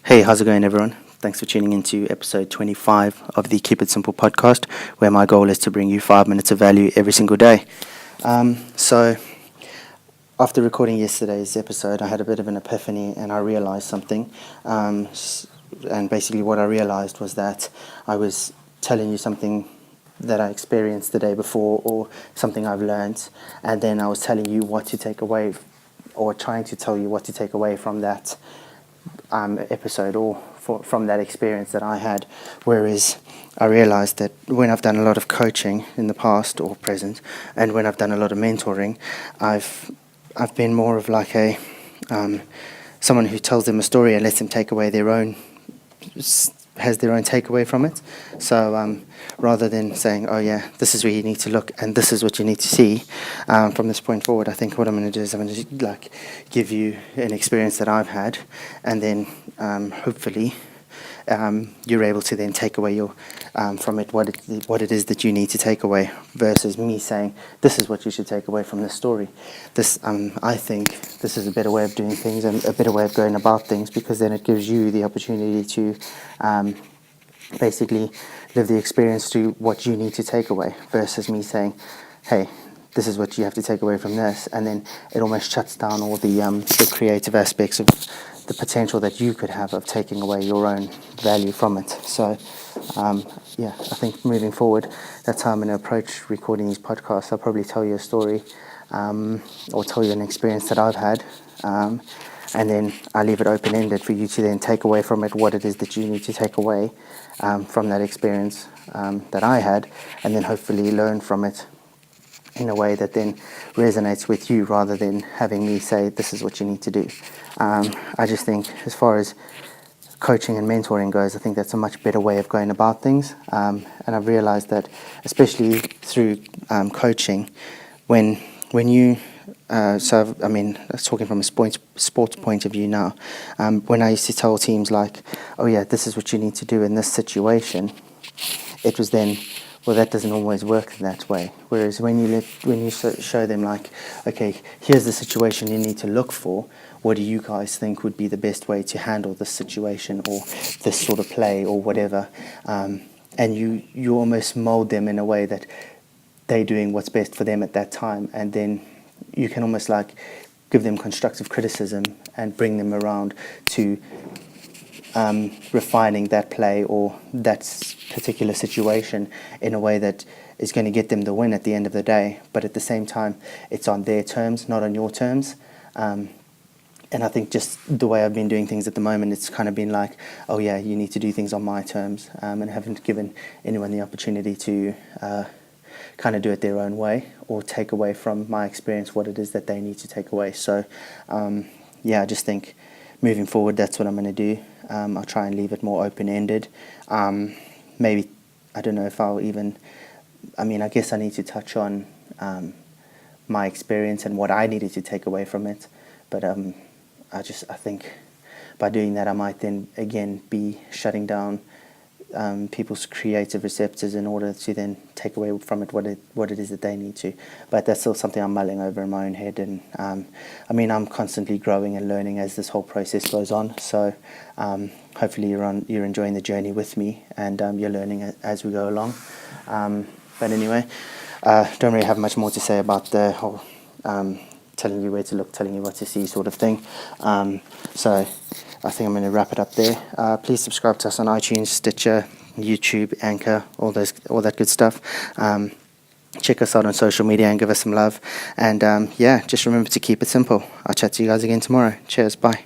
Hey, how's it going, everyone? Thanks for tuning into episode 25 of the Keep It Simple podcast, where my goal is to bring you 5 minutes of value every single day. So, after recording yesterday's episode, I had a bit of an epiphany and I realized something. And basically, what I realized was that I was telling you something that I experienced the day before or something I've learned, and then I was telling you what to take away, or trying to tell you what to take away from that episode or from that experience that I had. Whereas I realized that when I've done a lot of coaching in the past or present, and when I've done a lot of mentoring, I've been more of like a someone who tells them a story and lets them take away has their own takeaway from it. So rather than saying, oh yeah, this is where you need to look and this is what you need to see, from this point forward, I think what I'm going to do is I'm going to give you an experience that I've had, and then hopefully you're able to then take away from it what it is that you need to take away, versus me saying this is what you should take away from this story. I think this is a better way of doing things and a better way of going about things, because then it gives you the opportunity to basically live the experience to what you need to take away, versus me saying, hey, this is what you have to take away from this, and then it almost shuts down all the creative aspects of the potential that you could have of taking away your own value from it. So I think moving forward, that's how I'm going to approach recording these podcasts. I'll probably tell you a story or tell you an experience that I've had, and then I leave it open-ended for you to then take away from it what it is that you need to take away from that experience that I had, and then hopefully learn from it in a way that then resonates with you, rather than having me say this is what you need to do. I just think, as far as coaching and mentoring goes, I think that's a much better way of going about things, and I've realized that, especially through coaching, when you I was talking from a sports point of view now. When I used to tell teams like, oh yeah, this is what you need to do in this situation, it was then, well, that doesn't always work that way. Whereas when you show them like, okay, here's the situation you need to look for, what do you guys think would be the best way to handle this situation or this sort of play or whatever, and you almost mold them in a way that they're doing what's best for them at that time, and then you can almost like give them constructive criticism and bring them around to refining that play or that particular situation in a way that is going to get them the win at the end of the day. But at the same time, it's on their terms, not on your terms. And I think just the way I've been doing things at the moment, it's kind of been like, oh yeah, you need to do things on my terms, and haven't given anyone the opportunity to kind of do it their own way or take away from my experience what it is that they need to take away. So I just think moving forward, that's what I'm going to do. I'll try and leave it more open-ended. Maybe, I don't know if I guess I need to touch on my experience and what I needed to take away from it. But I think by doing that, I might then again be shutting down people's creative receptors in order to then take away from it what it is that they need to. But that's still something I'm mulling over in my own head, and I'm constantly growing and learning as this whole process goes on. So hopefully you're enjoying the journey with me, and you're learning as we go along. But anyway, don't really have much more to say about the whole telling you where to look, telling you what to see sort of thing. So I think I'm going to wrap it up there. Please subscribe to us on iTunes, Stitcher, YouTube, Anchor, all that good stuff. Check us out on social media and give us some love. And just remember to keep it simple. I'll chat to you guys again tomorrow. Cheers. Bye.